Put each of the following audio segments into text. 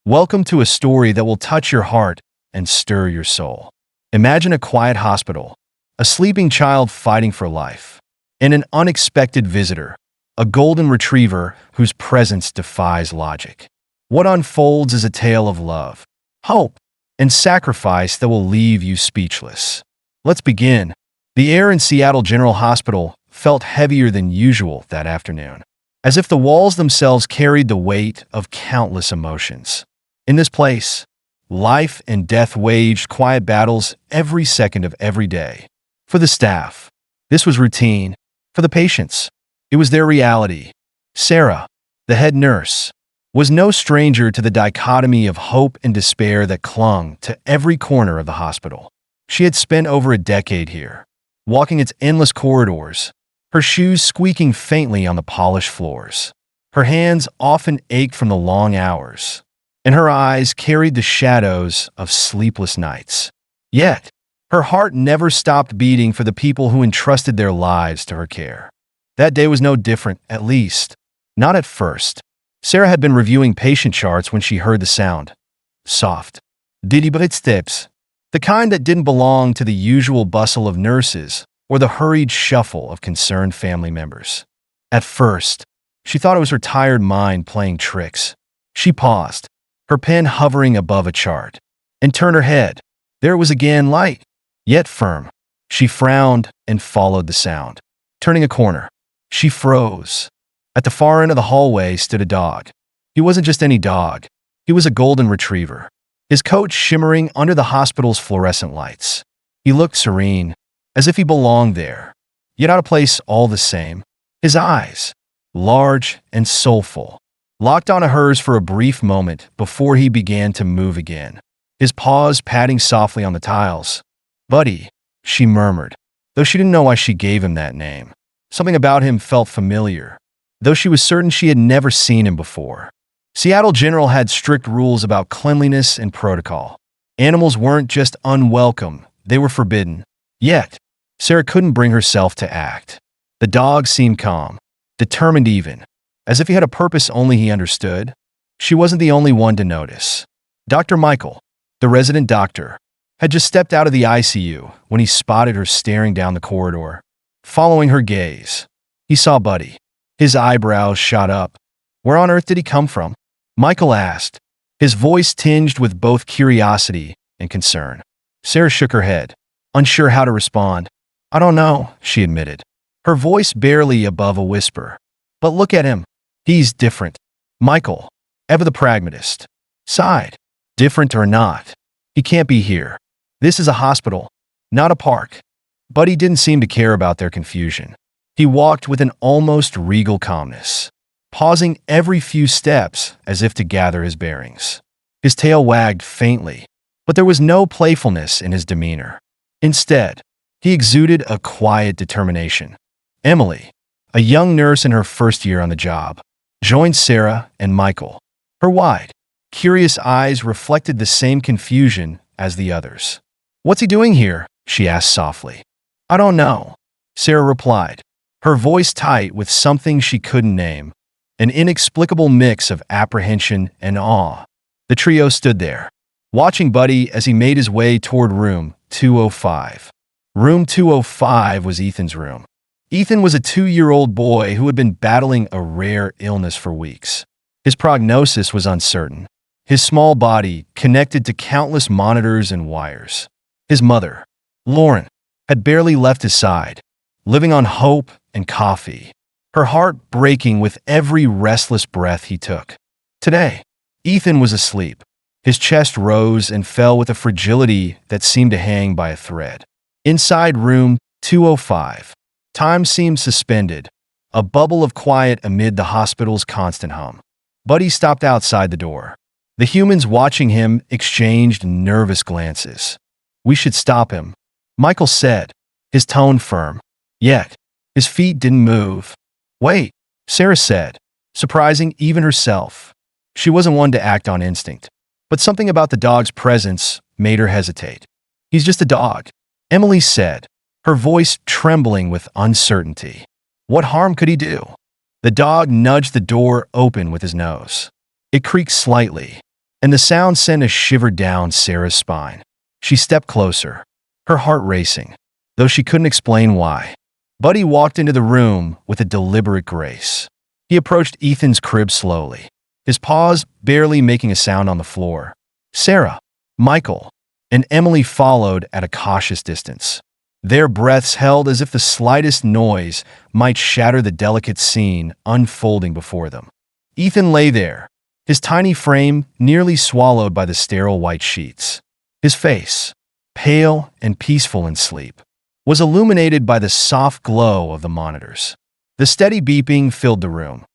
Welcome to a story that will touch your heart and stir your soul. Imagine a quiet hospital, a sleeping child fighting for life, and an unexpected visitor, a golden retriever whose presence defies logic. What unfolds is a tale of love, hope, and sacrifice that will leave you speechless. Let's begin. The air in Seattle General Hospital felt heavier than usual that afternoon, as if the walls themselves carried the weight of countless emotions. In this place, life and death waged quiet battles every second of every day. For the staff, this was routine. For the patients, it was their reality. Sarah, the head nurse, was no stranger to the dichotomy of hope and despair that clung to every corner of the hospital. She had spent over a decade here, walking its endless corridors, her shoes squeaking faintly on the polished floors. Her hands often ached from the long hours, and her eyes carried the shadows of sleepless nights. Yet, her heart never stopped beating for the people who entrusted their lives to her care. That day was no different, at least, not at first. Sarah had been reviewing patient charts when she heard the sound. Soft, deliberate steps, the kind that didn't belong to the usual bustle of nurses or the hurried shuffle of concerned family members. At first, she thought it was her tired mind playing tricks. She paused, her pen hovering above a chart, and turned her head. There it was again, light, yet firm. She frowned and followed the sound. Turning a corner, she froze. At the far end of the hallway stood a dog. He wasn't just any dog. He was a golden retriever, his coat shimmering under the hospital's fluorescent lights. He looked serene, as if he belonged there, yet out of place all the same. His eyes, large and soulful, locked onto hers for a brief moment before he began to move again, his paws patting softly on the tiles. "Buddy," she murmured, though she didn't know why she gave him that name. Something about him felt familiar, though she was certain she had never seen him before. Seattle General had strict rules about cleanliness and protocol. Animals weren't just unwelcome, they were forbidden. Yet, Sarah couldn't bring herself to act. The dog seemed calm, determined even, as if he had a purpose only he understood. She wasn't the only one to notice. Dr. Michael, the resident doctor, had just stepped out of the ICU when he spotted her staring down the corridor. Following her gaze, he saw Buddy. His eyebrows shot up. "Where on earth did he come from?" Michael asked, his voice tinged with both curiosity and concern. Sarah shook her head, unsure how to respond. "I don't know," she admitted, her voice barely above a whisper. "But look at him. He's different." Michael, ever the pragmatist, sighed. "Different or not, he can't be here. This is a hospital, not a park." Buddy didn't seem to care about their confusion. He walked with an almost regal calmness, pausing every few steps as if to gather his bearings. His tail wagged faintly, but there was no playfulness in his demeanor. Instead, he exuded a quiet determination. Emily, a young nurse in her first year on the job, joined Sarah and Michael. Her wide, curious eyes reflected the same confusion as the others. "What's he doing here?" she asked softly. "I don't know," Sarah replied, her voice tight with something she couldn't name, an inexplicable mix of apprehension and awe. The trio stood there, watching Buddy as he made his way toward room 205. Room 205 was Ethan's room. Ethan was a 2-year-old boy who had been battling a rare illness for weeks. His prognosis was uncertain, his small body connected to countless monitors and wires. His mother, Lauren, had barely left his side, living on hope and coffee, her heart breaking with every restless breath he took. Today, Ethan was asleep. His chest rose and fell with a fragility that seemed to hang by a thread. Inside room 205, time seemed suspended, a bubble of quiet amid the hospital's constant hum. Buddy stopped outside the door. The humans watching him exchanged nervous glances. "We should stop him," Michael said, his tone firm. Yet, his feet didn't move. "Wait," Sarah said, surprising even herself. She wasn't one to act on instinct, but something about the dog's presence made her hesitate. "He's just a dog," Emily said, her voice trembling with uncertainty. "What harm could he do?" The dog nudged the door open with his nose. It creaked slightly, and the sound sent a shiver down Sarah's spine. She stepped closer, her heart racing, though she couldn't explain why. Buddy walked into the room with a deliberate grace. He approached Ethan's crib slowly, his paws barely making a sound on the floor. Sarah, Michael, and Emily followed at a cautious distance, their breaths held as if the slightest noise might shatter the delicate scene unfolding before them. Ethan lay there, his tiny frame nearly swallowed by the sterile white sheets. His face, pale and peaceful in sleep, was illuminated by the soft glow of the monitors. The steady beeping filled the room,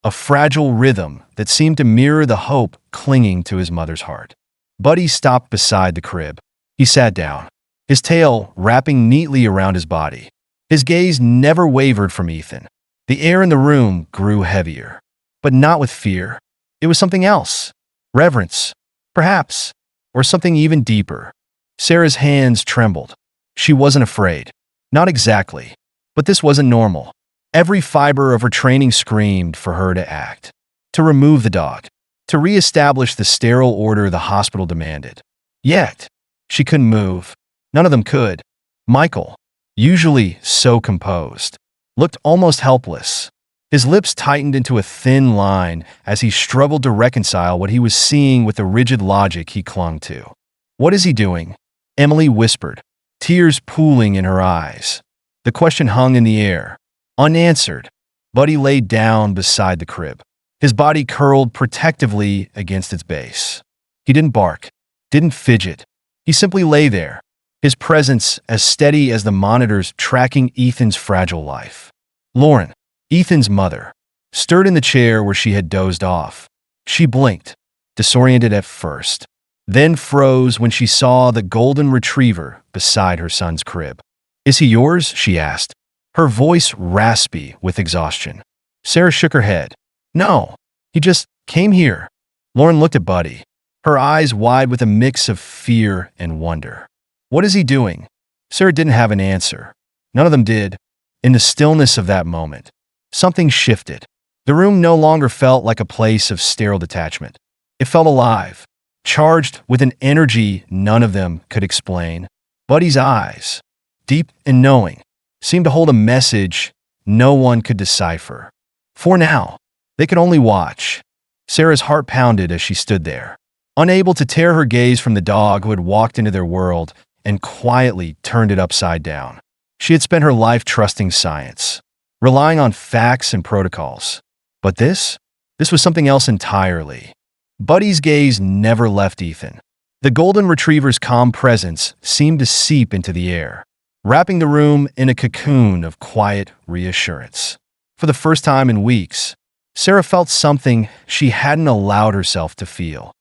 a fragile rhythm that seemed to mirror the hope clinging to his mother's heart. Buddy stopped beside the crib. He sat down, his tail wrapping neatly around his body. His gaze never wavered from Ethan. The air in the room grew heavier, but not with fear. It was something else. Reverence, perhaps, or something even deeper. Sarah's hands trembled. She wasn't afraid. Not exactly. But this wasn't normal. Every fiber of her training screamed for her to act, to remove the dog, to reestablish the sterile order the hospital demanded. Yet, she couldn't move. None of them could. Michael, usually so composed, looked almost helpless. His lips tightened into a thin line as he struggled to reconcile what he was seeing with the rigid logic he clung to. "What is he doing?" Emily whispered, tears pooling in her eyes. The question hung in the air, unanswered. Buddy lay down beside the crib, his body curled protectively against its base. He didn't bark, didn't fidget. He simply lay there, his presence as steady as the monitors tracking Ethan's fragile life. Lauren, Ethan's mother, stirred in the chair where she had dozed off. She blinked, disoriented at first, then froze when she saw the golden retriever beside her son's crib. "Is he yours?" she asked, her voice raspy with exhaustion. Sarah shook her head. "No, he just came here." Lauren looked at Buddy, her eyes wide with a mix of fear and wonder. "What is he doing?" Sarah didn't have an answer. None of them did. In the stillness of that moment, something shifted. The room no longer felt like a place of sterile detachment. It felt alive, charged with an energy none of them could explain. Buddy's eyes, deep and knowing, seemed to hold a message no one could decipher. For now, they could only watch. Sarah's heart pounded as she stood there, unable to tear her gaze from the dog who had walked into their world and quietly turned it upside down. She had spent her life trusting science, relying on facts and protocols. But this was something else entirely. Buddy's gaze never left Ethan. The golden retriever's calm presence seemed to seep into the air, wrapping the room in a cocoon of quiet reassurance. For the first time in weeks, Sarah felt something she hadn't allowed herself to feel.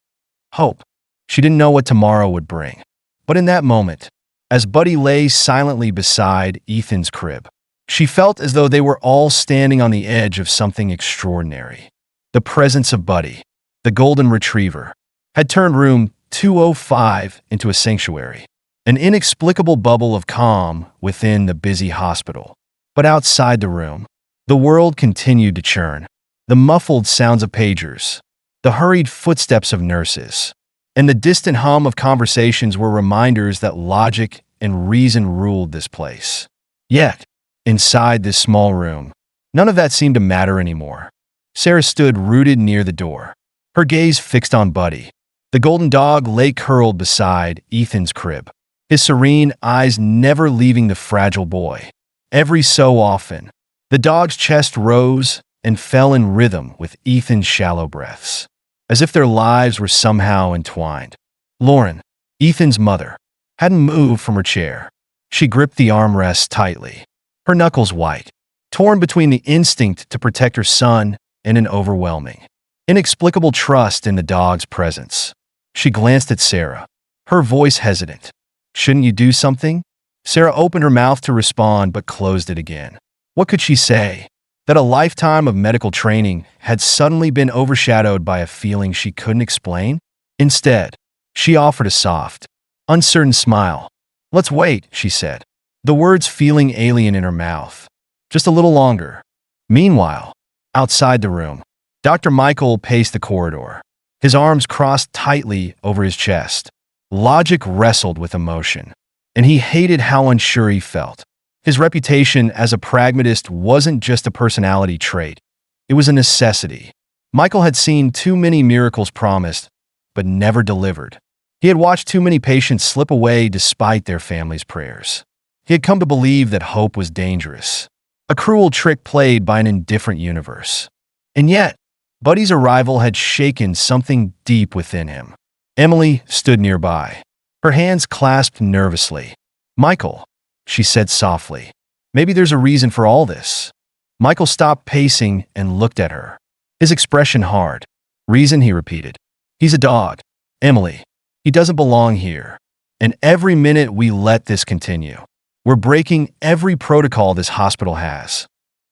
Hope. She didn't know what tomorrow would bring. But in that moment, as Buddy lay silently beside Ethan's crib, she felt as though they were all standing on the edge of something extraordinary. The presence of Buddy, the golden retriever, had turned room 205 into a sanctuary, an inexplicable bubble of calm within the busy hospital. But outside the room, the world continued to churn. The muffled sounds of pagers, the hurried footsteps of nurses, and the distant hum of conversations were reminders that logic and reason ruled this place. Yet, inside this small room, none of that seemed to matter anymore. Sarah stood rooted near the door, her gaze fixed on Buddy. The golden dog lay curled beside Ethan's crib, his serene eyes never leaving the fragile boy. Every so often, the dog's chest rose and fell in rhythm with Ethan's shallow breaths, as if their lives were somehow entwined. Lauren, Ethan's mother, hadn't moved from her chair. She gripped the armrest tightly, her knuckles white, torn between the instinct to protect her son and an overwhelming, inexplicable trust in the dog's presence. She glanced at Sarah, her voice hesitant. "Shouldn't you do something?" Sarah opened her mouth to respond but closed it again. What could she say? That a lifetime of medical training had suddenly been overshadowed by a feeling she couldn't explain? Instead, she offered a soft, uncertain smile. "Let's wait," she said, the words feeling alien in her mouth. "Just a little longer." Meanwhile, outside the room, Dr. Michael paced the corridor, his arms crossed tightly over his chest. Logic wrestled with emotion, and he hated how unsure he felt. His reputation as a pragmatist wasn't just a personality trait, it was a necessity. Michael had seen too many miracles promised, but never delivered. He had watched too many patients slip away despite their family's prayers. He had come to believe that hope was dangerous, a cruel trick played by an indifferent universe. And yet, Buddy's arrival had shaken something deep within him. Emily stood nearby, her hands clasped nervously. "Michael," she said softly, "maybe there's a reason for all this." Michael stopped pacing and looked at her, his expression hard. "Reason," he repeated. "He's a dog. Emily, he doesn't belong here. And every minute we let this continue, we're breaking every protocol this hospital has."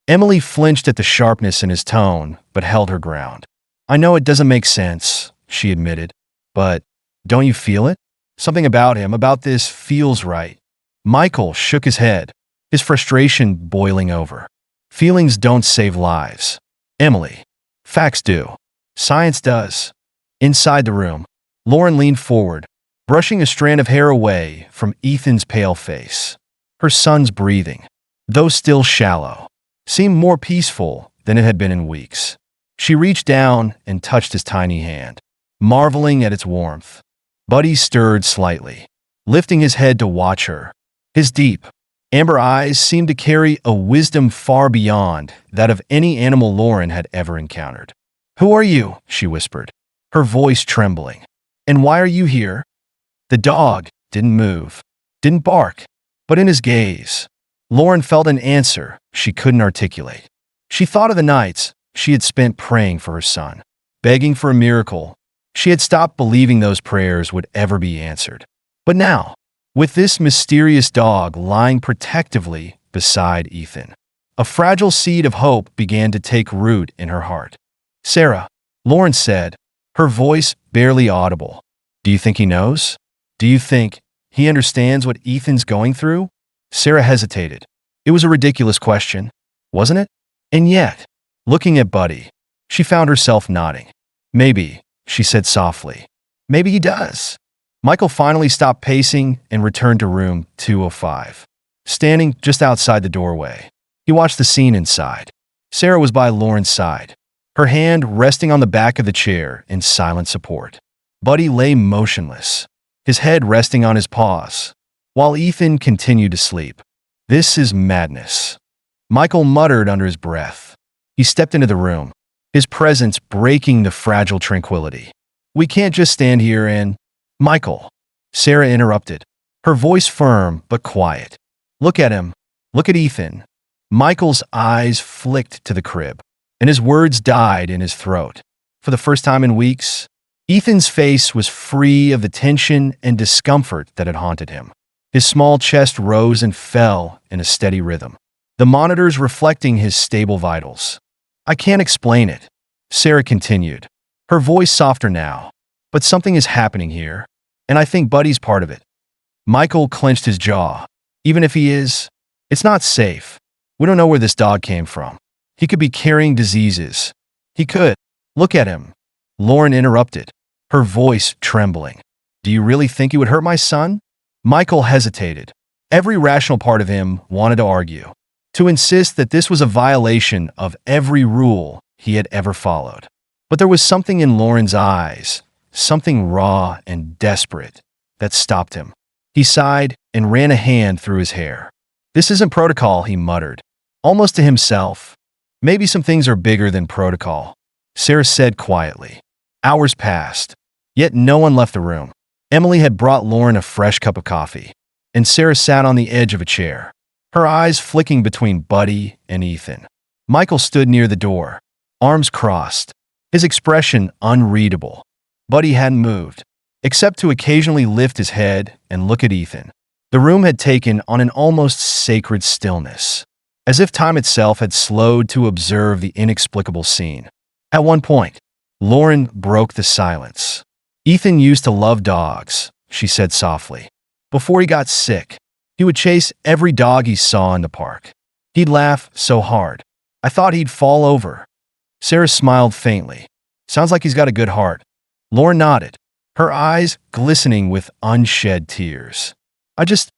Emily flinched at the sharpness in his tone, but held her ground. "I know it doesn't make sense," she admitted, "but don't you feel it? Something about him, about this, feels right." Michael shook his head, his frustration boiling over. "Feelings don't save lives, Emily. Facts do. Science does." Inside the room, Lauren leaned forward, brushing a strand of hair away from Ethan's pale face. Her son's breathing, though still shallow, seemed more peaceful than it had been in weeks. She reached down and touched his tiny hand, marveling at its warmth. Buddy stirred slightly, lifting his head to watch her. His deep, amber eyes seemed to carry a wisdom far beyond that of any animal Lauren had ever encountered. "Who are you?" she whispered, her voice trembling. "And why are you here?" The dog didn't move, didn't bark, but in his gaze, Lauren felt an answer she couldn't articulate. She thought of the nights she had spent praying for her son, begging for a miracle. She had stopped believing those prayers would ever be answered. But now, with this mysterious dog lying protectively beside Ethan, a fragile seed of hope began to take root in her heart. "Sarah," Lauren said, her voice barely audible, "do you think he knows? Do you think he understands what Ethan's going through?" Sarah hesitated. It was a ridiculous question, wasn't it? And yet, looking at Buddy, she found herself nodding. "Maybe," she said softly. "Maybe he does." Michael finally stopped pacing and returned to room 205. Standing just outside the doorway, he watched the scene inside. Sarah was by Lauren's side, her hand resting on the back of the chair in silent support. Buddy lay motionless, his head resting on his paws, while Ethan continued to sleep. "This is madness," Michael muttered under his breath. He stepped into the room, his presence breaking the fragile tranquility. "We can't just stand here and—" "Michael," Sarah interrupted, her voice firm but quiet. "Look at him. Look at Ethan." Michael's eyes flicked to the crib, and his words died in his throat. For the first time in weeks, Ethan's face was free of the tension and discomfort that had haunted him. His small chest rose and fell in a steady rhythm, the monitors reflecting his stable vitals. "I can't explain it," Sarah continued, her voice softer now, "but something is happening here, and I think Buddy's part of it." Michael clenched his jaw. "Even if he is, it's not safe. We don't know where this dog came from. He could be carrying diseases. He could—" "Look at him," Lauren interrupted, her voice trembling. "Do you really think he would hurt my son?" Michael hesitated. Every rational part of him wanted to argue, to insist that this was a violation of every rule he had ever followed. But there was something in Lauren's eyes, something raw and desperate, that stopped him. He sighed and ran a hand through his hair. "This isn't protocol," he muttered, almost to himself. "Maybe some things are bigger than protocol," Sarah said quietly. Hours passed, yet no one left the room. Emily had brought Lauren a fresh cup of coffee, and Sarah sat on the edge of a chair, her eyes flicking between Buddy and Ethan. Michael stood near the door, arms crossed, his expression unreadable. Buddy hadn't moved, except to occasionally lift his head and look at Ethan. The room had taken on an almost sacred stillness, as if time itself had slowed to observe the inexplicable scene. At one point, Lauren broke the silence. "Ethan used to love dogs," she said softly. "Before he got sick, he would chase every dog he saw in the park. He'd laugh so hard, I thought he'd fall over." Sarah smiled faintly. "Sounds like he's got a good heart." Lauren nodded, her eyes glistening with unshed tears. I just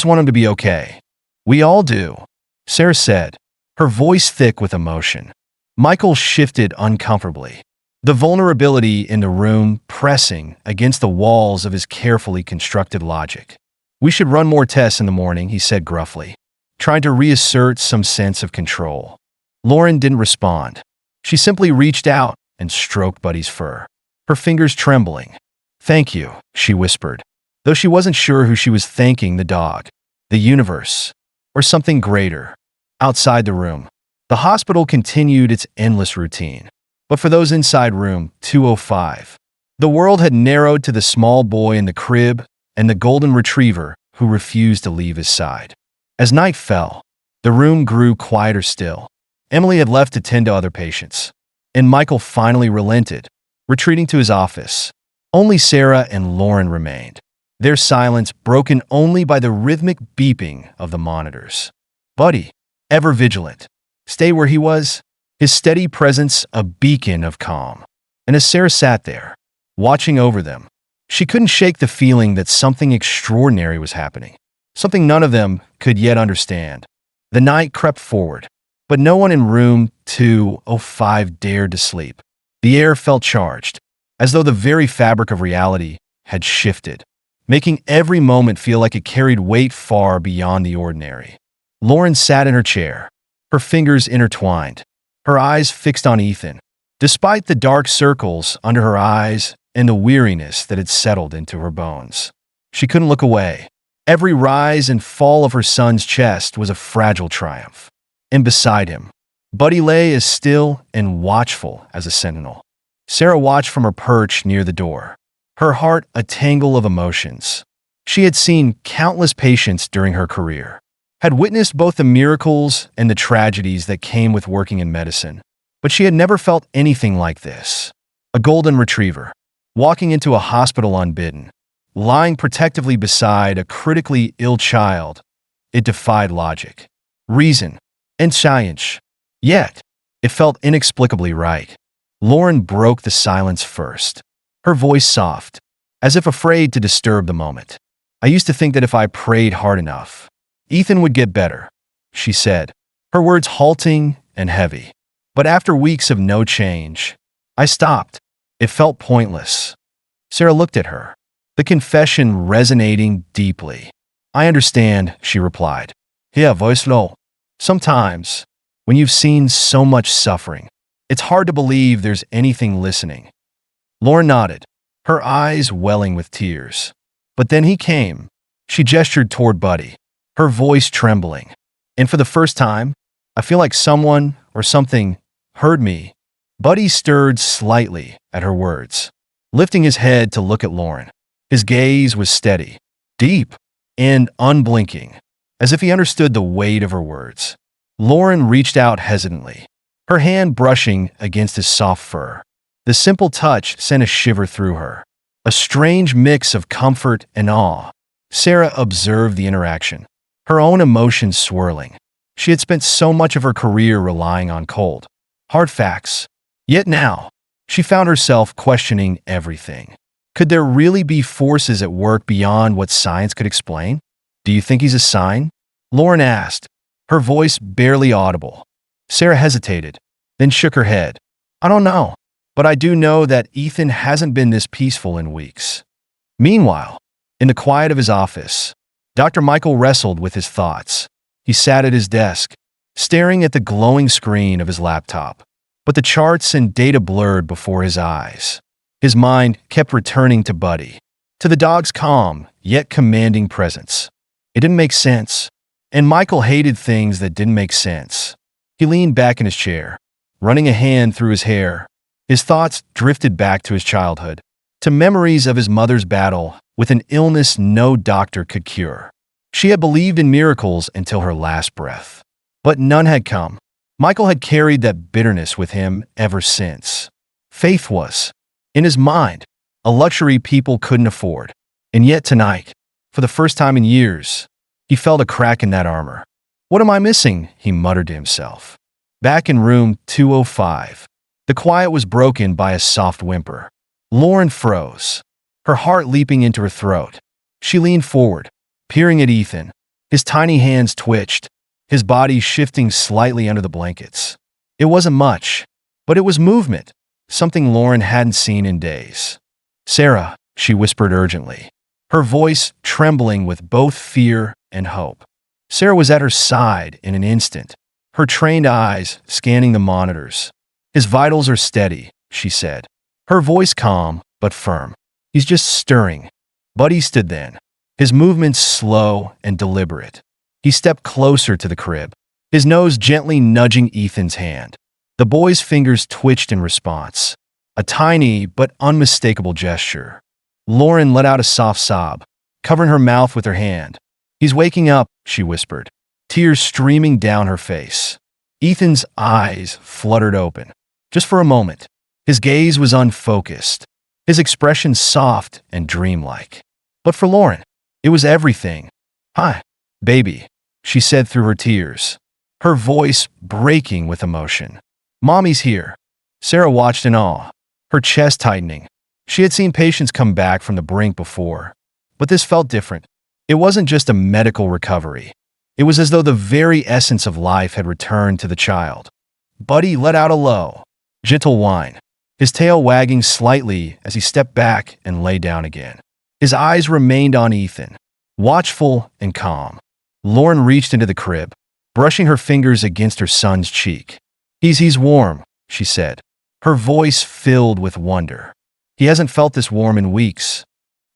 want him to be okay. We all do, Sarah said, her voice thick with emotion. Michael shifted uncomfortably, the vulnerability in the room pressing against the walls of his carefully constructed logic. We should run more tests in the morning, he said gruffly, trying to reassert some sense of control. Lauren didn't respond. She simply reached out and stroked Buddy's fur, her fingers trembling. Thank you, she whispered, though she wasn't sure who she was thanking, the dog, the universe, or something greater. Outside the room, the hospital continued its endless routine. But for those inside room 205, the world had narrowed to the small boy in the crib and the golden retriever who refused to leave his side. As night fell, the room grew quieter still. Emily had left to tend to other patients, and Michael finally relented, retreating to his office. Only Sarah and Lauren remained, their silence broken only by the rhythmic beeping of the monitors. Buddy, ever vigilant, stayed where he was, his steady presence a beacon of calm. And as Sarah sat there, watching over them, she couldn't shake the feeling that something extraordinary was happening, something none of them could yet understand. The night crept forward, but no one in room 205 dared to sleep. The air felt charged, as though the very fabric of reality had shifted, making every moment feel like it carried weight far beyond the ordinary. Lauren sat in her chair, her fingers intertwined, her eyes fixed on Ethan. Despite the dark circles under her eyes and the weariness that had settled into her bones, she couldn't look away. Every rise and fall of her son's chest was a fragile triumph. And beside him, Buddy lay as still and watchful as a sentinel. Sarah watched from her perch near the door, her heart a tangle of emotions. She had seen countless patients during her career, had witnessed both the miracles and the tragedies that came with working in medicine, but she had never felt anything like this. A golden retriever, walking into a hospital unbidden, lying protectively beside a critically ill child. It defied logic, reason, and science. Yet, it felt inexplicably right. Lauren broke the silence first, her voice soft, as if afraid to disturb the moment. I used to think that if I prayed hard enough, Ethan would get better, she said, her words halting and heavy. But after weeks of no change, I stopped. It felt pointless. Sarah looked at her, the confession resonating deeply. I understand, she replied. Yeah, voice low. Sometimes, when you've seen so much suffering, it's hard to believe there's anything listening. Lauren nodded, her eyes welling with tears. But then he came. She gestured toward Buddy, her voice trembling. And for the first time, I feel like someone or something heard me. Buddy stirred slightly at her words, lifting his head to look at Lauren. His gaze was steady, deep, and unblinking, as if he understood the weight of her words. Lauren reached out hesitantly, her hand brushing against his soft fur. The simple touch sent a shiver through her, a strange mix of comfort and awe. Sarah observed the interaction, her own emotions swirling. She had spent so much of her career relying on cold, hard facts. Yet now, she found herself questioning everything. Could there really be forces at work beyond what science could explain? Do you think he's a sign? Lauren asked, her voice barely audible. Sarah hesitated, then shook her head. I don't know, but I do know that Ethan hasn't been this peaceful in weeks. Meanwhile, in the quiet of his office, Dr. Michael wrestled with his thoughts. He sat at his desk, staring at the glowing screen of his laptop, but the charts and data blurred before his eyes. His mind kept returning to Buddy, to the dog's calm yet commanding presence. It didn't make sense, and Michael hated things that didn't make sense. He leaned back in his chair, running a hand through his hair. His thoughts drifted back to his childhood, to memories of his mother's battle with an illness no doctor could cure. She had believed in miracles until her last breath, but none had come. Michael had carried that bitterness with him ever since. Faith was, in his mind, a luxury people couldn't afford. And yet tonight, for the first time in years, he felt a crack in that armor. What am I missing? He muttered to himself. Back in room 205, the quiet was broken by a soft whimper. Lauren froze, her heart leaping into her throat. She leaned forward, peering at Ethan. His tiny hands twitched, his body shifting slightly under the blankets. It wasn't much, but it was movement, something Lauren hadn't seen in days. "Sarah," she whispered urgently, her voice trembling with both fear and hope. Sarah was at her side in an instant, her trained eyes scanning the monitors. "His vitals are steady," she said, her voice calm but firm. "He's just stirring." Buddy stood then, his movements slow and deliberate. He stepped closer to the crib, his nose gently nudging Ethan's hand. The boy's fingers twitched in response, a tiny but unmistakable gesture. Lauren let out a soft sob, covering her mouth with her hand. "He's waking up," she whispered, tears streaming down her face. Ethan's eyes fluttered open, just for a moment. His gaze was unfocused, his expression soft and dreamlike. But for Lauren, it was everything. "Hi, baby," she said through her tears, her voice breaking with emotion. "Mommy's here." Sarah watched in awe, her chest tightening. She had seen patients come back from the brink before, but this felt different. It wasn't just a medical recovery. It was as though the very essence of life had returned to the child. Buddy let out a low, gentle whine, his tail wagging slightly as he stepped back and lay down again. His eyes remained on Ethan, watchful and calm. Lauren reached into the crib, brushing her fingers against her son's cheek. He's warm," she said, her voice filled with wonder. "He hasn't felt this warm in weeks."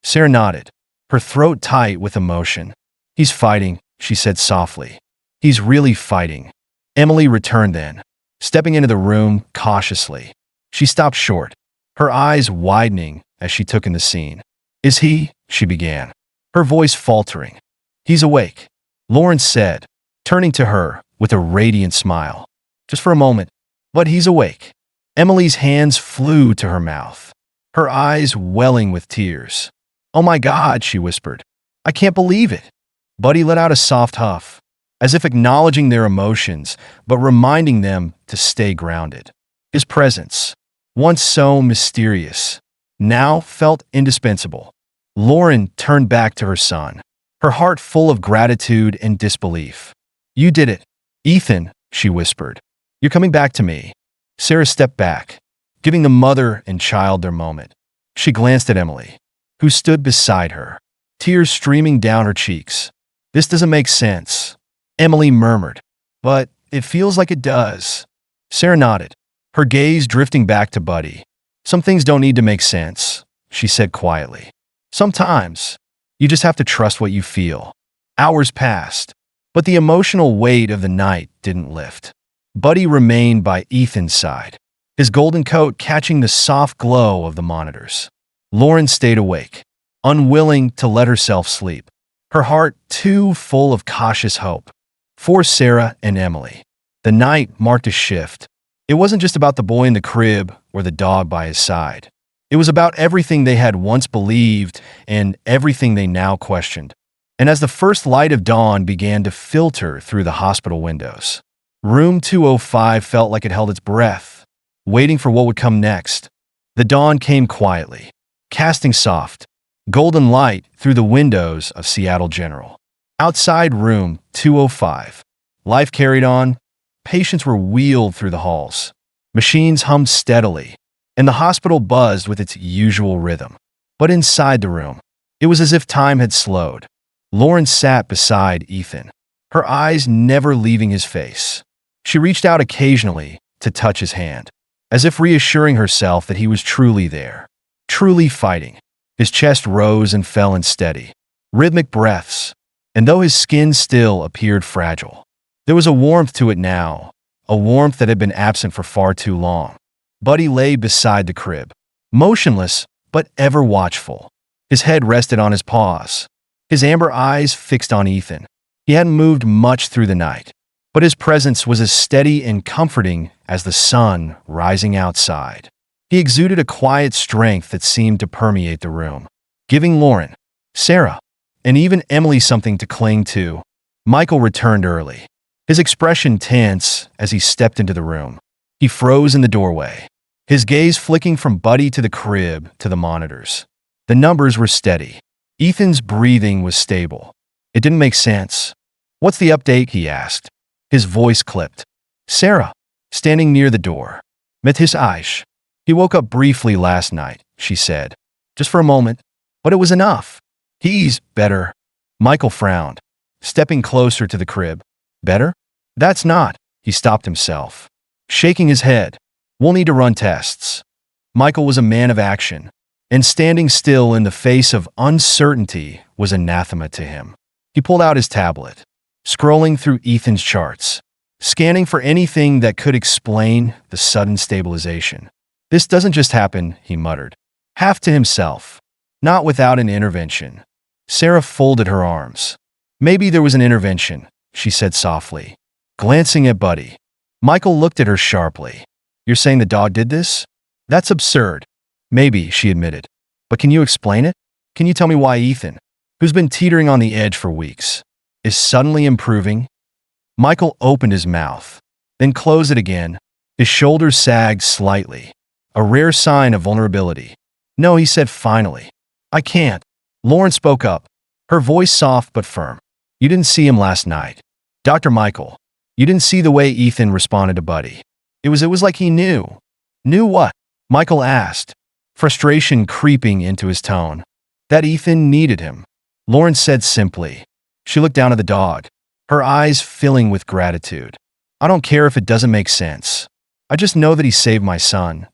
Sarah nodded, her throat tight with emotion. "He's fighting," she said softly. "He's really fighting." Emily returned then, stepping into the room cautiously. She stopped short, her eyes widening as she took in the scene. "Is he?" she began, her voice faltering. "He's awake," Lauren said, turning to her with a radiant smile. "Just for a moment, but he's awake." Emily's hands flew to her mouth, her eyes welling with tears. "Oh my God," she whispered. "I can't believe it." Buddy let out a soft huff, as if acknowledging their emotions, but reminding them to stay grounded. His presence, once so mysterious, now felt indispensable. Lauren turned back to her son, her heart full of gratitude and disbelief. "You did it, Ethan," she whispered. "You're coming back to me." Sarah stepped back, giving the mother and child their moment. She glanced at Emily, who stood beside her, tears streaming down her cheeks. "This doesn't make sense," Emily murmured. "But it feels like it does." Sarah nodded, her gaze drifting back to Buddy. "Some things don't need to make sense," she said quietly. "Sometimes, you just have to trust what you feel." Hours passed, but the emotional weight of the night didn't lift. Buddy remained by Ethan's side, his golden coat catching the soft glow of the monitors. Lauren stayed awake, unwilling to let herself sleep, her heart too full of cautious hope. For Sarah and Emily, the night marked a shift. It wasn't just about the boy in the crib or the dog by his side. It was about everything they had once believed and everything they now questioned. And as the first light of dawn began to filter through the hospital windows, Room 205 felt like it held its breath, waiting for what would come next. The dawn came quietly, casting soft, golden light through the windows of Seattle General. Outside Room 205, life carried on. Patients were wheeled through the halls. Machines hummed steadily, and the hospital buzzed with its usual rhythm. But inside the room, it was as if time had slowed. Lauren sat beside Ethan, her eyes never leaving his face. She reached out occasionally to touch his hand, as if reassuring herself that he was truly there, truly fighting. His chest rose and fell in steady, rhythmic breaths, and though his skin still appeared fragile, there was a warmth to it now, a warmth that had been absent for far too long. Buddy lay beside the crib, motionless but ever watchful. His head rested on his paws, his amber eyes fixed on Ethan. He hadn't moved much through the night, but his presence was as steady and comforting as the sun rising outside. He exuded a quiet strength that seemed to permeate the room, giving Lauren, Sarah, and even Emily something to cling to. Michael returned early, his expression tense as he stepped into the room. He froze in the doorway, his gaze flicking from Buddy to the crib to the monitors. The numbers were steady. Ethan's breathing was stable. It didn't make sense. "What's the update?" he asked. His voice clipped. Sarah, standing near the door, met his eyes. "He woke up briefly last night," she said. "Just for a moment. But it was enough." "He's better." Michael frowned, stepping closer to the crib. "Better? That's not." He stopped himself, shaking his head. "We'll need to run tests." Michael was a man of action, and standing still in the face of uncertainty was anathema to him. He pulled out his tablet, scrolling through Ethan's charts, scanning for anything that could explain the sudden stabilization. "This doesn't just happen," he muttered, half to himself. "Not without an intervention." Sarah folded her arms. "Maybe there was an intervention," she said softly, glancing at Buddy. Michael looked at her sharply. "You're saying the dog did this?" "That's absurd." "Maybe," she admitted. "But can you explain it? Can you tell me why Ethan, who's been teetering on the edge for weeks, is suddenly improving?" Michael opened his mouth, then closed it again. His shoulders sagged slightly, a rare sign of vulnerability. "No," he said finally. "I can't." Lauren spoke up, her voice soft but firm. "You didn't see him last night. Dr. Michael, you didn't see the way Ethan responded to Buddy. It was like he knew." "Knew what?" Michael asked, frustration creeping into his tone. "That Ethan needed him," Lauren said simply. She looked down at the dog, her eyes filling with gratitude. "I don't care if it doesn't make sense. I just know that he saved my son."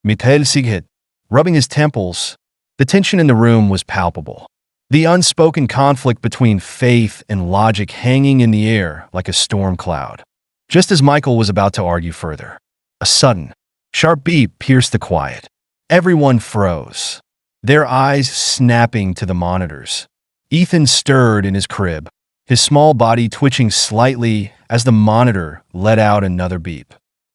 Mithel Sighet, rubbing his temples. The tension in the room was palpable. The unspoken conflict between faith and logic hanging in the air like a storm cloud. Just as Michael was about to argue further, a sudden, sharp beep pierced the quiet. Everyone froze, their eyes snapping to the monitors. Ethan stirred in his crib, his small body twitching slightly as the monitor let out another beep.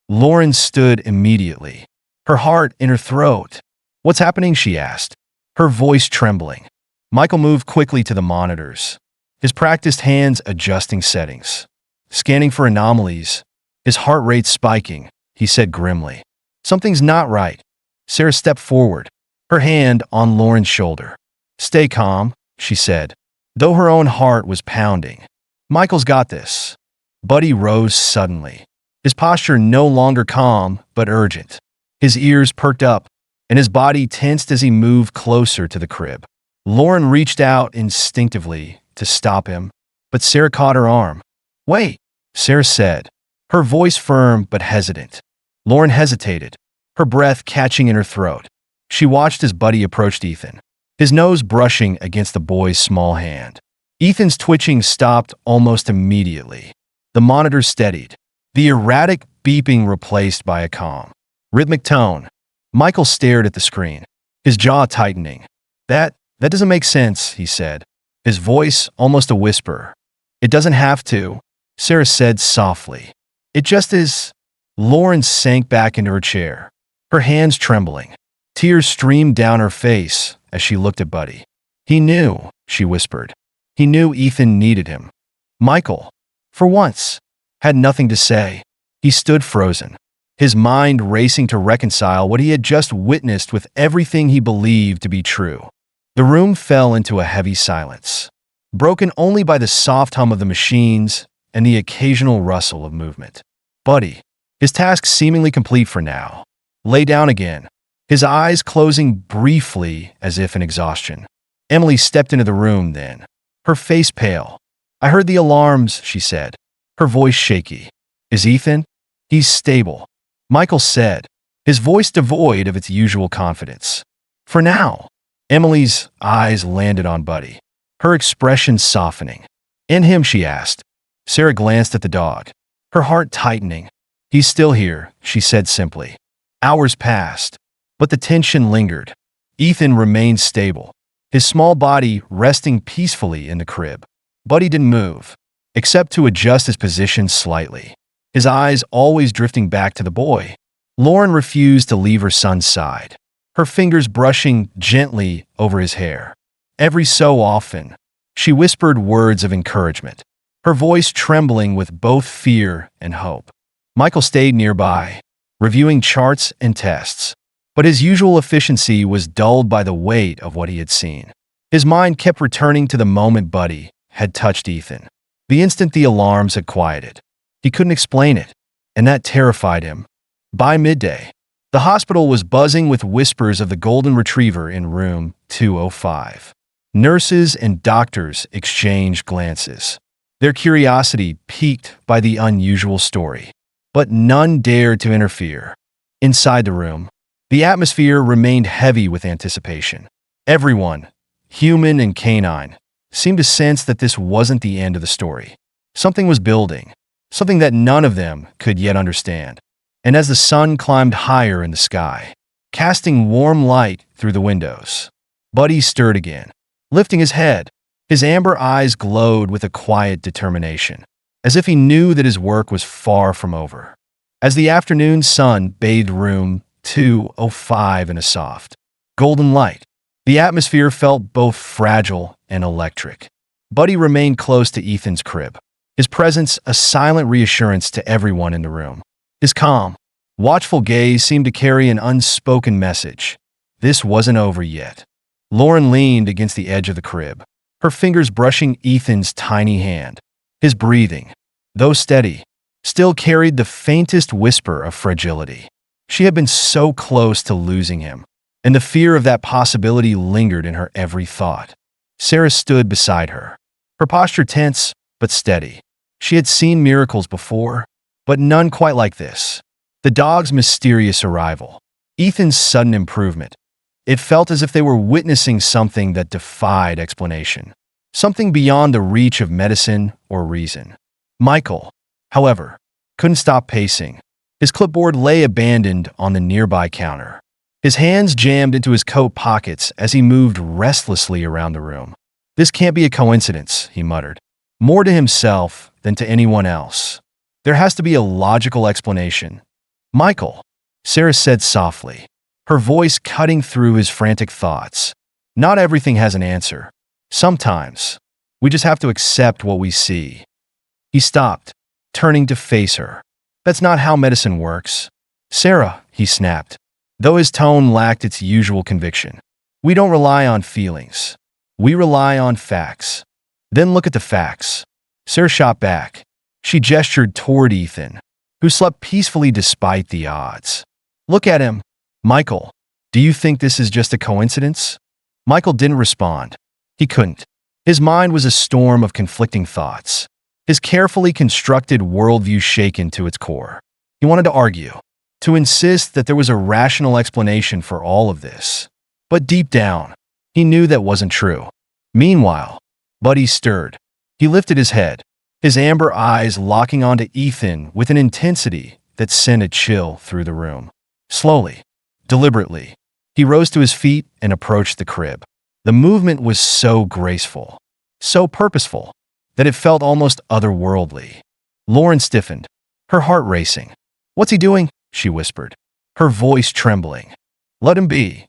Lauren stood immediately, her heart in her throat. "What's happening?" she asked, her voice trembling. Michael moved quickly to the monitors, his practiced hands adjusting settings, scanning for anomalies, his heart rate spiking. He said grimly, "Something's not right." Sarah stepped forward, her hand on Lauren's shoulder. "Stay calm," she said, though her own heart was pounding. "Michael's got this." Buddy rose suddenly, his posture no longer calm but urgent. His ears perked up, and his body tensed as he moved closer to the crib. Lauren reached out instinctively to stop him, but Sarah caught her arm. "Wait," Sarah said, her voice firm but hesitant. Lauren hesitated, her breath catching in her throat. She watched as Buddy approached Ethan, his nose brushing against the boy's small hand. Ethan's twitching stopped almost immediately. The monitor steadied, the erratic beeping replaced by a calm, rhythmic tone. Michael stared at the screen, his jaw tightening. That doesn't make sense," he said, his voice almost a whisper. "It doesn't have to," Sarah said softly. "It just is." Lauren sank back into her chair, her hands trembling. Tears streamed down her face as she looked at Buddy. "He knew," she whispered. "He knew Ethan needed him." Michael, for once, had nothing to say. He stood frozen, his mind racing to reconcile what he had just witnessed with everything he believed to be true. The room fell into a heavy silence, broken only by the soft hum of the machines and the occasional rustle of movement. Buddy, his task seemingly complete for now, lay down again, his eyes closing briefly as if in exhaustion. Emily stepped into the room then, her face pale. "I heard the alarms," she said, her voice shaky. "Is Ethan?" "He's stable," Michael said, his voice devoid of its usual confidence. "For now." Emily's eyes landed on Buddy, her expression softening. "In him?" she asked. Sarah glanced at the dog, her heart tightening. "He's still here," she said simply. Hours passed, but the tension lingered. Ethan remained stable, his small body resting peacefully in the crib. Buddy didn't move, except to adjust his position slightly, his eyes always drifting back to the boy. Lauren refused to leave her son's side, her fingers brushing gently over his hair. Every so often, she whispered words of encouragement, her voice trembling with both fear and hope. Michael stayed nearby, reviewing charts and tests. But his usual efficiency was dulled by the weight of what he had seen. His mind kept returning to the moment Buddy had touched Ethan, the instant the alarms had quieted. He couldn't explain it, and that terrified him. By midday, the hospital was buzzing with whispers of the golden retriever in room 205. Nurses and doctors exchanged glances, their curiosity piqued by the unusual story. But none dared to interfere. Inside the room, the atmosphere remained heavy with anticipation. Everyone, human and canine, seemed to sense that this wasn't the end of the story. Something was building, something that none of them could yet understand. And as the sun climbed higher in the sky, casting warm light through the windows, Buddy stirred again, lifting his head. His amber eyes glowed with a quiet determination, as if he knew that his work was far from over. As the afternoon sun bathed room 205 in a soft, golden light, the atmosphere felt both fragile and electric. Buddy remained close to Ethan's crib, his presence a silent reassurance to everyone in the room. His calm, watchful gaze seemed to carry an unspoken message. This wasn't over yet. Lauren leaned against the edge of the crib, her fingers brushing Ethan's tiny hand. His breathing, though steady, still carried the faintest whisper of fragility. She had been so close to losing him, and the fear of that possibility lingered in her every thought. Sarah stood beside her, her posture tense but steady. She had seen miracles before, but none quite like this. The dog's mysterious arrival, Ethan's sudden improvement. It felt as if they were witnessing something that defied explanation, something beyond the reach of medicine or reason. Michael, however, couldn't stop pacing. His clipboard lay abandoned on the nearby counter, his hands jammed into his coat pockets as he moved restlessly around the room. "This can't be a coincidence," he muttered, more to himself than to anyone else. "There has to be a logical explanation." "Michael," Sarah said softly, her voice cutting through his frantic thoughts. "Not everything has an answer. Sometimes, we just have to accept what we see." He stopped, turning to face her. "That's not how medicine works." "Sarah," he snapped, though his tone lacked its usual conviction. "We don't rely on feelings. We rely on facts." "Then look at the facts." Sarah shot back. She gestured toward Ethan, who slept peacefully despite the odds. "Look at him. Michael, do you think this is just a coincidence?" Michael didn't respond. He couldn't. His mind was a storm of conflicting thoughts, his carefully constructed worldview shaken to its core. He wanted to argue, to insist that there was a rational explanation for all of this. But deep down, he knew that wasn't true. Meanwhile, Buddy stirred. He lifted his head, his amber eyes locking onto Ethan with an intensity that sent a chill through the room. Slowly, deliberately, he rose to his feet and approached the crib. The movement was so graceful, so purposeful, that it felt almost otherworldly. Lauren stiffened, her heart racing. "What's he doing?" she whispered, her voice trembling. "Let him be,"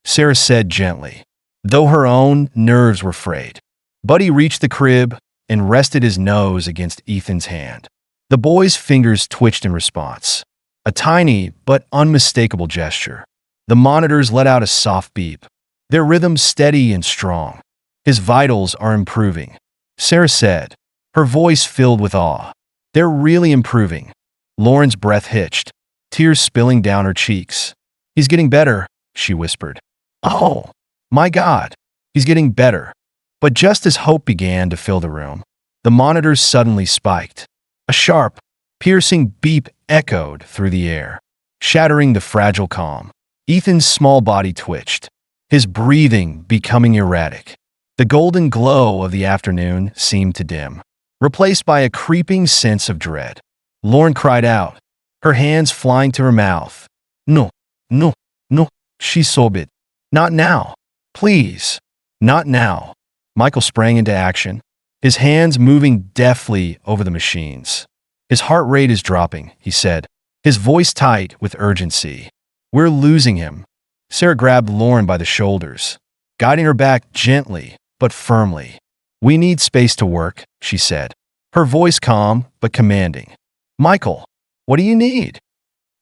Sarah said gently, though her own nerves were frayed. Buddy reached the crib and rested his nose against Ethan's hand. The boy's fingers twitched in response, a tiny but unmistakable gesture. The monitors let out a soft beep, their rhythm steady and strong. "His vitals are improving," Sarah said, her voice filled with awe. "They're really improving." Lauren's breath hitched, tears spilling down her cheeks. "He's getting better," she whispered. "Oh, my God, he's getting better." But just as hope began to fill the room, the monitors suddenly spiked. A sharp, piercing beep echoed through the air, shattering the fragile calm. Ethan's small body twitched, his breathing becoming erratic. The golden glow of the afternoon seemed to dim, replaced by a creeping sense of dread. Lauren cried out, her hands flying to her mouth. "No, no, no," she sobbed. "Not now. Please, not now." Michael sprang into action, his hands moving deftly over the machines. "His heart rate is dropping," he said, his voice tight with urgency. "We're losing him." Sarah grabbed Lauren by the shoulders, guiding her back gently but firmly. "We need space to work," she said, her voice calm but commanding. "Michael, what do you need?"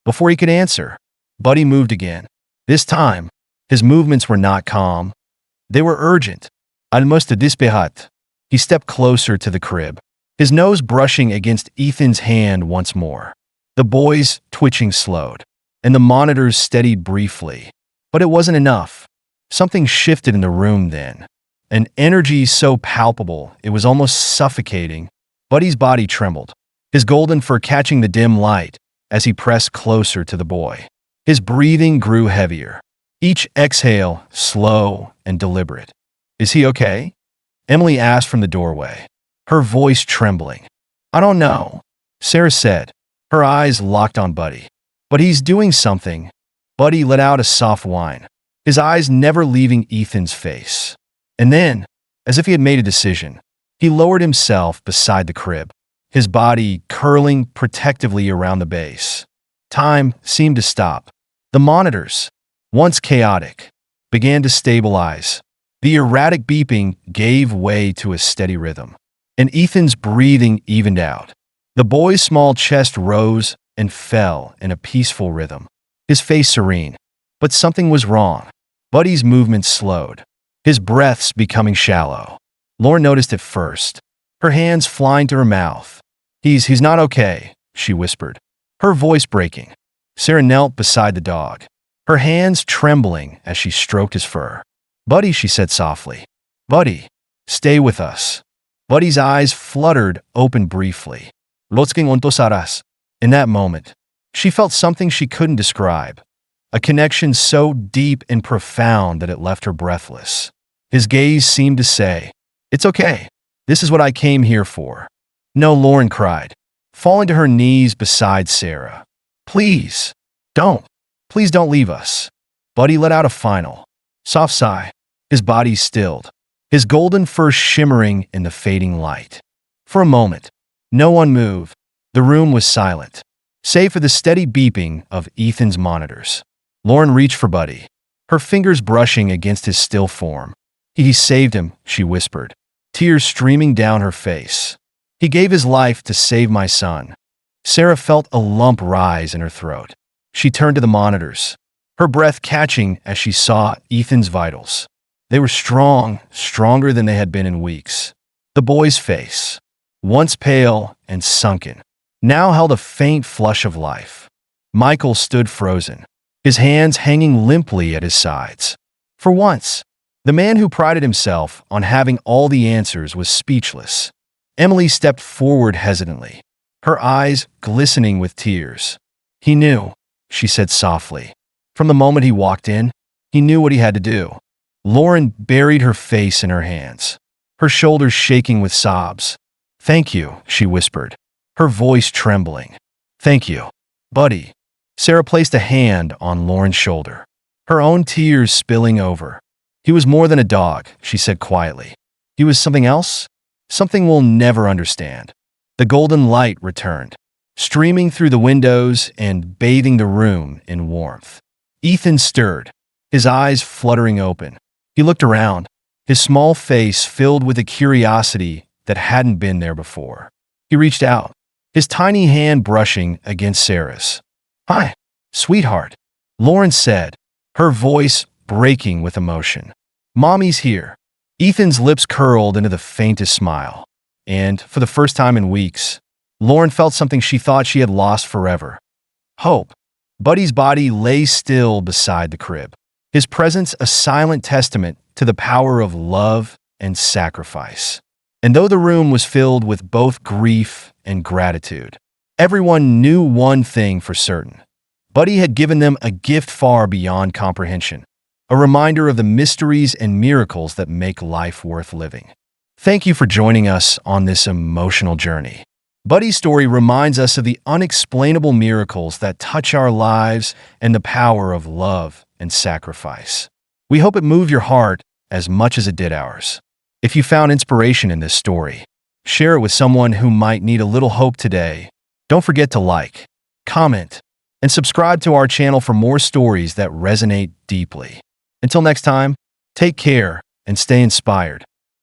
Before he could answer, Buddy moved again. This time, his movements were not calm. They were urgent. Almost desperat. He stepped closer to the crib, his nose brushing against Ethan's hand once more. The boy's twitching slowed, and the monitors steadied briefly. But it wasn't enough. Something shifted in the room then. An energy so palpable it was almost suffocating. Buddy's body trembled, his golden fur catching the dim light as he pressed closer to the boy. His breathing grew heavier, each exhale slow and deliberate. "Is he okay?" Emily asked from the doorway, her voice trembling. "I don't know," Sarah said, her eyes locked on Buddy. "But he's doing something." Buddy let out a soft whine, his eyes never leaving Ethan's face. And then, as if he had made a decision, he lowered himself beside the crib, his body curling protectively around the base. Time seemed to stop. The monitors, once chaotic, began to stabilize. The erratic beeping gave way to a steady rhythm, and Ethan's breathing evened out. The boy's small chest rose and fell in a peaceful rhythm, his face serene. But something was wrong. Buddy's movements slowed, his breaths becoming shallow. Lauren noticed it first, her hands flying to her mouth. He's not okay," she whispered, her voice breaking. Sarah knelt beside the dog, her hands trembling as she stroked his fur. "Buddy," she said softly. "Buddy, stay with us." Buddy's eyes fluttered open briefly. "Lotsking ontos aras." In that moment, she felt something she couldn't describe, a connection so deep and profound that it left her breathless. His gaze seemed to say, "It's okay. This is what I came here for." "No," Lauren cried, falling to her knees beside Sarah. Please don't leave us." Buddy let out a final, soft sigh, his body stilled, his golden fur shimmering in the fading light. For a moment, no one moved. The room was silent, save for the steady beeping of Ethan's monitors. Lauren reached for Buddy, her fingers brushing against his still form. "He saved him," she whispered, tears streaming down her face. "He gave his life to save my son." Sarah felt a lump rise in her throat. She turned to the monitors, her breath catching as she saw Ethan's vitals. They were strong, stronger than they had been in weeks. The boy's face, once pale and sunken, now held a faint flush of life. Michael stood frozen, his hands hanging limply at his sides. For once, the man who prided himself on having all the answers was speechless. Emily stepped forward hesitantly, her eyes glistening with tears. "He knew," she said softly. "From the moment he walked in, he knew what he had to do." Lauren buried her face in her hands, her shoulders shaking with sobs. "Thank you," she whispered, her voice trembling. "Thank you, Buddy." Sarah placed a hand on Lauren's shoulder, her own tears spilling over. "He was more than a dog," she said quietly. "He was something else, something we'll never understand." The golden light returned, streaming through the windows and bathing the room in warmth. Ethan stirred, his eyes fluttering open. He looked around, his small face filled with a curiosity that hadn't been there before. He reached out, his tiny hand brushing against Sarah's. "Hi, sweetheart," Lauren said, her voice breaking with emotion. "Mommy's here." Ethan's lips curled into the faintest smile. And, for the first time in weeks, Lauren felt something she thought she had lost forever. Hope. Buddy's body lay still beside the crib, his presence a silent testament to the power of love and sacrifice. And though the room was filled with both grief and gratitude, everyone knew one thing for certain. Buddy had given them a gift far beyond comprehension, a reminder of the mysteries and miracles that make life worth living. Thank you for joining us on this emotional journey. Buddy's story reminds us of the unexplainable miracles that touch our lives and the power of love and sacrifice. We hope it moved your heart as much as it did ours. If you found inspiration in this story, share it with someone who might need a little hope today. Don't forget to like, comment, and subscribe to our channel for more stories that resonate deeply. Until next time, take care and stay inspired.